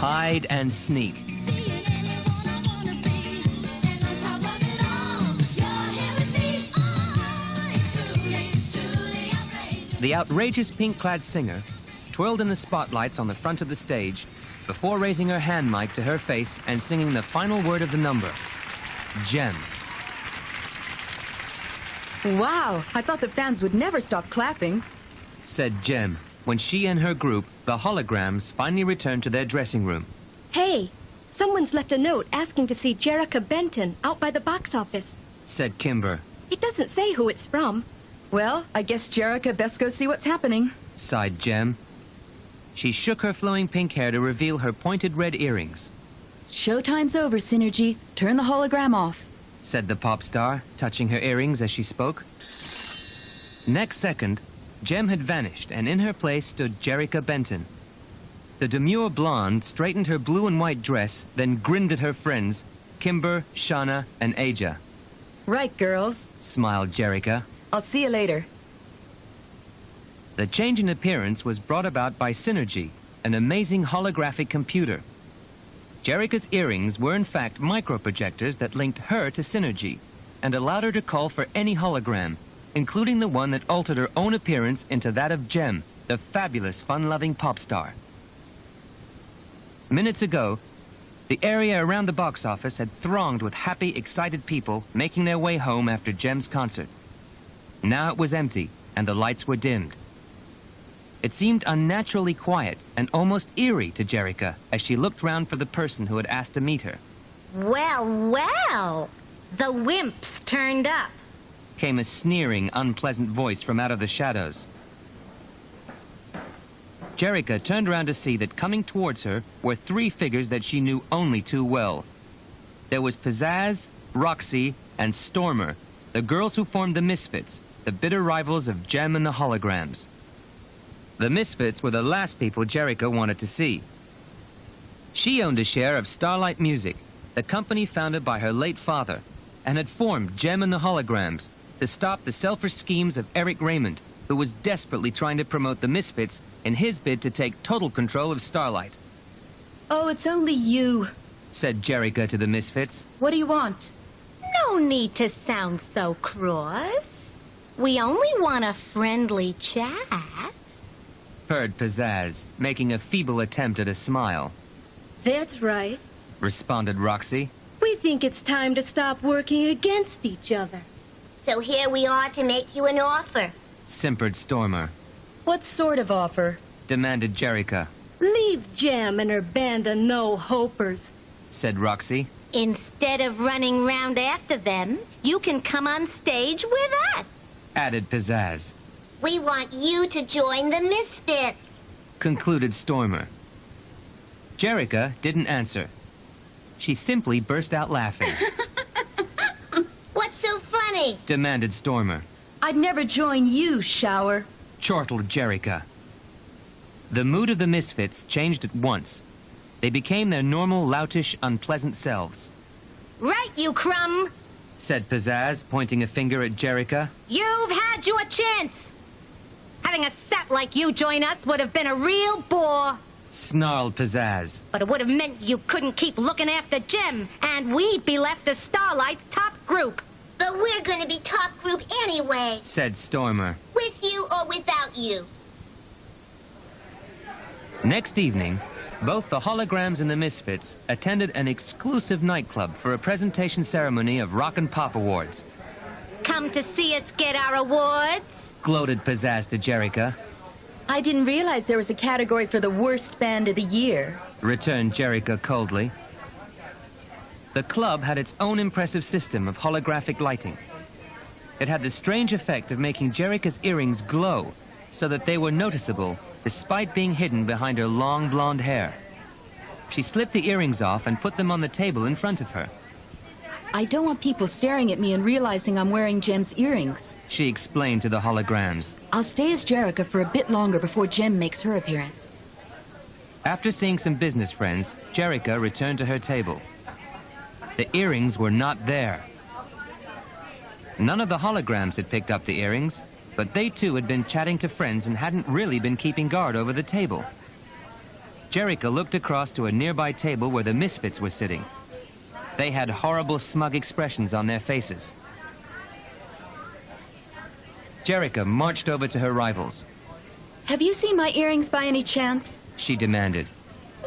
hide and sneak. The outrageous pink-clad singer twirled in the spotlights on the front of the stage before raising her hand mic to her face and singing the final word of the number, Gem. Wow, I thought the fans would never stop clapping, said Gem when she and her group, the Holograms, finally returned to their dressing room. Hey, someone's left a note asking to see Jerrica Benton out by the box office, said Kimber. It doesn't say who it's from. Well, I guess Jerrica best go see what's happening, sighed Gem. She shook her flowing pink hair to reveal her pointed red earrings. Showtime's over, Synergy. Turn the hologram off, said the pop star, touching her earrings as she spoke. Next second, Gem had vanished, and in her place stood Jerrica Benton. The demure blonde straightened her blue and white dress, then grinned at her friends, Kimber, Shauna, and Aja. Right, girls, smiled Jerrica. I'll see you later. The change in appearance was brought about by Synergy, an amazing holographic computer. Jerrica's earrings were in fact microprojectors that linked her to Synergy and allowed her to call for any hologram, including the one that altered her own appearance into that of Gem, the fabulous fun-loving pop star. Minutes ago, the area around the box office had thronged with happy, excited people making their way home after Gem's concert. Now it was empty, and the lights were dimmed. It seemed unnaturally quiet and almost eerie to Jerrica as she looked round for the person who had asked to meet her. Well, well, the wimps turned up, came a sneering, unpleasant voice from out of the shadows. Jerrica turned around to see that coming towards her were three figures that she knew only too well. There was Pizzazz, Roxy, and Stormer, the girls who formed the Misfits, the bitter rivals of Gem and the Holograms. The Misfits were the last people Jerrica wanted to see. She owned a share of Starlight Music, the company founded by her late father, and had formed Gem and the Holograms to stop the selfish schemes of Eric Raymond, who was desperately trying to promote the Misfits in his bid to take total control of Starlight. Oh, it's only you, said Jerrica to the Misfits. What do you want? No need to sound so cross. We only want a friendly chat, purred Pizzazz, making a feeble attempt at a smile. That's right, responded Roxy. We think it's time to stop working against each other. So here we are to make you an offer, simpered Stormer. What sort of offer? demanded Jerrica. Leave Gem and her band of no-hopers, said Roxy. Instead of running round after them, you can come on stage with us, added Pizzazz. We want you to join the Misfits, concluded Stormer. Jerrica didn't answer. She simply burst out laughing. What's so funny? demanded Stormer. I'd never join you, Shower, chortled Jerrica. The mood of the Misfits changed at once. They became their normal, loutish, unpleasant selves. Right, you crumb, said Pizzazz, pointing a finger at Jerrica. You've had your chance. Having a sap like you join us would have been a real bore, snarled Pizzazz. But it would have meant you couldn't keep looking after Gem, and we'd be left as Starlight's top group. But we're going to be top group anyway, said Stormer. With you or without you. Next evening, both the Holograms and the Misfits attended an exclusive nightclub for a presentation ceremony of Rock and Pop Awards. Come to see us get our awards, gloated Pizzazz to Jerrica. I didn't realize there was a category for the worst band of the year, returned Jerrica coldly. The club had its own impressive system of holographic lighting. It had the strange effect of making Jerrica's earrings glow so that they were noticeable despite being hidden behind her long blonde hair. She slipped the earrings off and put them on the table in front of her. I don't want people staring at me and realizing I'm wearing Gem's earrings, she explained to the Holograms. I'll stay as Jerrica for a bit longer before Gem makes her appearance. After seeing some business friends, Jerrica returned to her table. The earrings were not there. None of the Holograms had picked up the earrings, but they too had been chatting to friends and hadn't really been keeping guard over the table. Jerica looked across to a nearby table where the Misfits were sitting. They had horrible, smug expressions on their faces. Jerica marched over to her rivals. Have you seen my earrings by any chance? She demanded.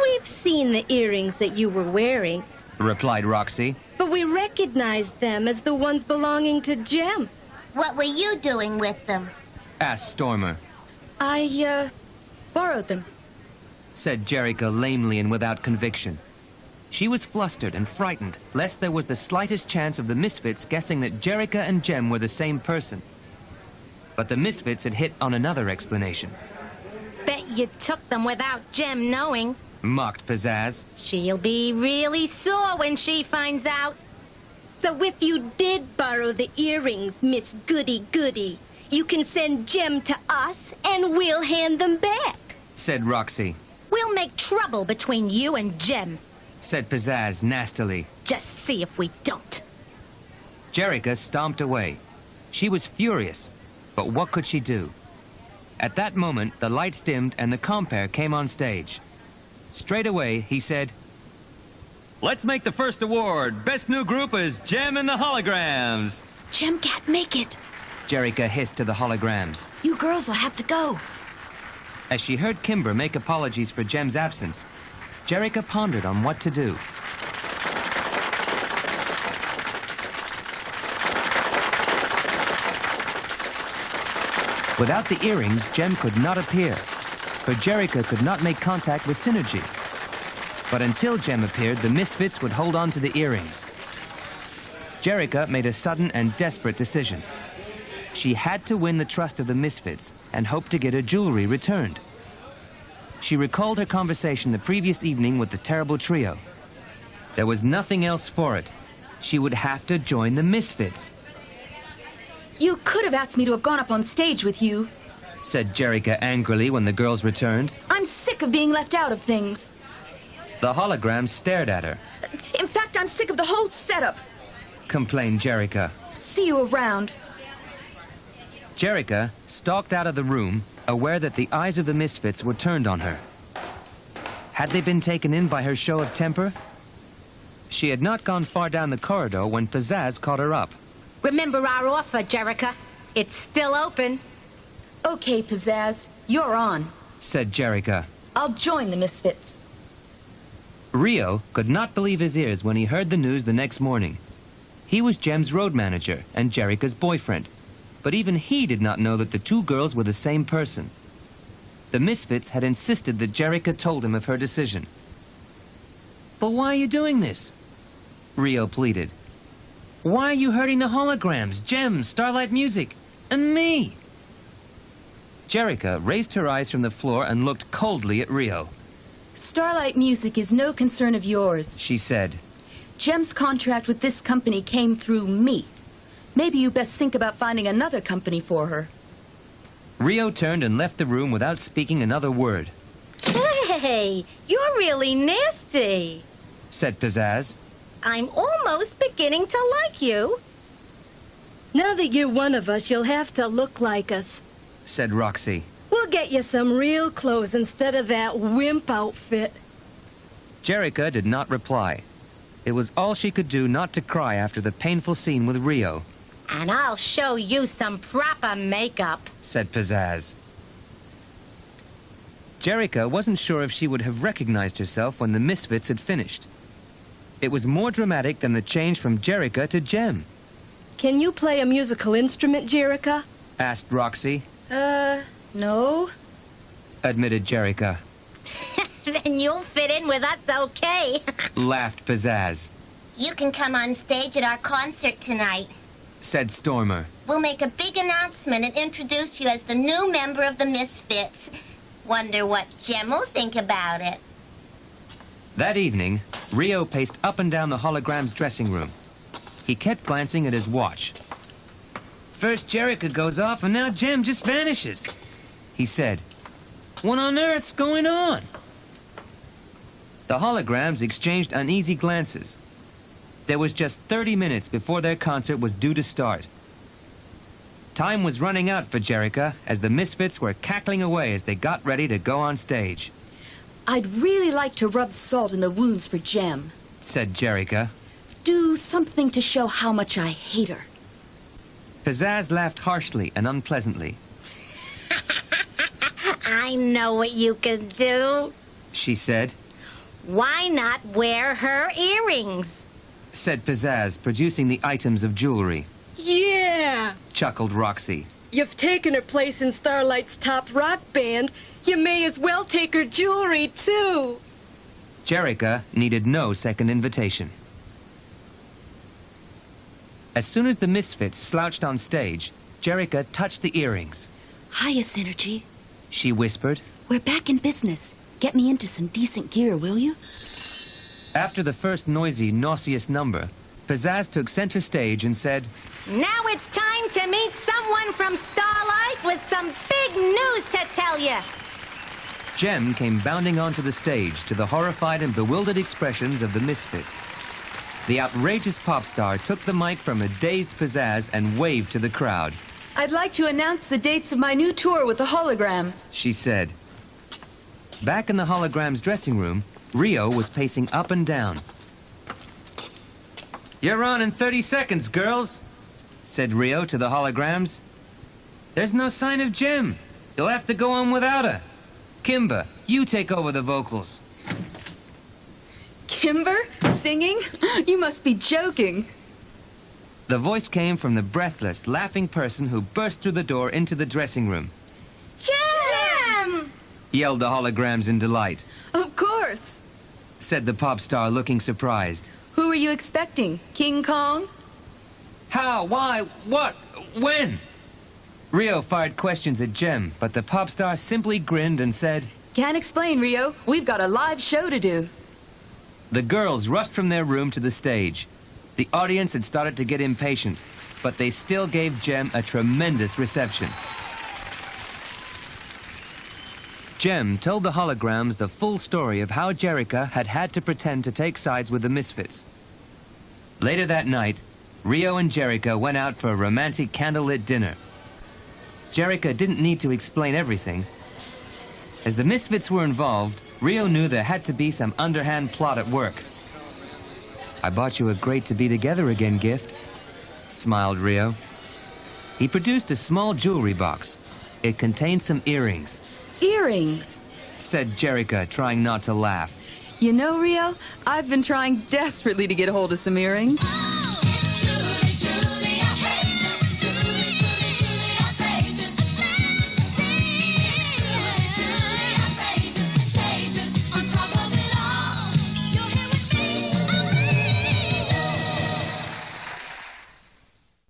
We've seen the earrings that you were wearing, Replied Roxy. but we recognized them as the ones belonging to Jem. What were you doing with them? Asked Stormer. I, borrowed them. Said Jerica lamely and without conviction. She was flustered and frightened, lest there was the slightest chance of the Misfits guessing that Jerica and Jem were the same person. But the Misfits had hit on another explanation. Bet you took them without Jem knowing. Mocked Pizzazz. She'll be really sore when she finds out. So if you did borrow the earrings, Miss Goody Goody, you can send Jem to us and we'll hand them back. Said Roxy. We'll make trouble between you and Jem. Said Pizzazz nastily. Just see if we don't. Jerica stomped away. She was furious, but what could she do? At that moment, the lights dimmed and the compere came on stage. Straight away, he said, "Let's make the first award. Best new group is Jem and the Holograms." Jem can't make it. Jerica hissed to the Holograms. You girls will have to go. As she heard Kimber make apologies for Jem's absence, Jerica pondered on what to do. Without the earrings, Jem could not appear, for Jerica could not make contact with Synergy. But until Jem appeared, the Misfits would hold on to the earrings. Jerica made a sudden and desperate decision. She had to win the trust of the Misfits and hope to get her jewelry returned. She recalled her conversation the previous evening with the terrible trio. There was nothing else for it. She would have to join the Misfits. You could have asked me to have gone up on stage with you. Said Jerica angrily when the girls returned. I'm sick of being left out of things. The Holograms stared at her. In fact, I'm sick of the whole setup. Complained Jerica. See you around. Jerica stalked out of the room, aware that the eyes of the Misfits were turned on her. Had they been taken in by her show of temper? She had not gone far down the corridor when Pizzazz caught her up. Remember our offer, Jerica. It's still open. Okay, Pizzazz, you're on. Said Jerica. I'll join the Misfits. Rio could not believe his ears when he heard the news the next morning. He was Jem's road manager and Jerica's boyfriend, but even he did not know that the two girls were the same person. The Misfits had insisted that Jerica told him of her decision. "But why are you doing this?" Rio pleaded. "Why are you hurting the Holograms, Jem, Starlight Music, and me?" Jerica raised her eyes from the floor and looked coldly at Rio. Starlight Music is no concern of yours. She said. Jem's contract with this company came through me. Maybe you best think about finding another company for her. Rio turned and left the room without speaking another word. Hey, you're really nasty. Said Pizzazz. I'm almost beginning to like you. Now that you're one of us, you'll have to look like us. Said Roxy. We'll get you some real clothes instead of that wimp outfit. Jerica did not reply. It was all she could do not to cry after the painful scene with Rio. And I'll show you some proper makeup. Said Pizzazz. Jerica wasn't sure if she would have recognized herself when the Misfits had finished. It was more dramatic than the change from Jerica to Jem. Can you play a musical instrument, Jerica? Asked Roxy. No. Admitted Jerica. Then you'll fit in with us okay. Laughed Pizzazz. You can come on stage at our concert tonight. Said Stormer. We'll make a big announcement and introduce you as the new member of the Misfits. Wonder what Jem will think about it. That evening, Rio paced up and down the Hologram's dressing room. He kept glancing at his watch. "First Jerica goes off and now Jem just vanishes," he said. "What on earth's going on?" The Holograms exchanged uneasy glances. There was just 30 minutes before their concert was due to start. Time was running out for Jerica as the Misfits were cackling away as they got ready to go on stage. I'd really like to rub salt in the wounds for Jem. said Jerica. Do something to show how much I hate her. Pizzazz laughed harshly and unpleasantly. I know what you can do. She said, Why not wear her earrings? said Pizzazz, producing the items of jewelry. Yeah! Chuckled Roxy. You've taken her place in Starlight's top rock band. You may as well take her jewelry, too. Jerica needed no second invitation. As soon as the Misfits slouched on stage, Jerica touched the earrings. Hiya, Synergy. She whispered. We're back in business. Get me into some decent gear, will you? After the first noisy, nauseous number, Pizzazz took center stage and said, Now it's time to meet someone from Starlight with some big news to tell you. Jem came bounding onto the stage to the horrified and bewildered expressions of the Misfits. The outrageous pop star took the mic from a dazed Pizzazz and waved to the crowd. I'd like to announce the dates of my new tour with the Holograms. She said. Back in the Holograms dressing room, Rio was pacing up and down. You're on in 30 seconds, girls, said Rio to the Holograms. There's no sign of Jem. You'll have to go on without her. Kimber, you take over the vocals. Kimber? Singing? You must be joking. The voice came from the breathless, laughing person who burst through the door into the dressing room. Jem! Yelled the Holograms in delight. Of course. Said the pop star, looking surprised. Who were you expecting? King Kong? How? Why? What? When? Rio fired questions at Jem, but the pop star simply grinned and said, Can't explain, Rio. We've got a live show to do. The girls rushed from their room to the stage. The audience had started to get impatient, but they still gave Jem a tremendous reception. Jem told the Holograms the full story of how Jerica had had to pretend to take sides with the Misfits. Later that night, Rio and Jerica went out for a romantic candlelit dinner. Jerica didn't need to explain everything. As the Misfits were involved, Rio knew there had to be some underhand plot at work. I bought you a great to be together again gift, smiled Rio. He produced a small jewelry box. It contained some earrings. Earrings? Said Jerica, trying not to laugh. You know, Rio, I've been trying desperately to get hold of some earrings.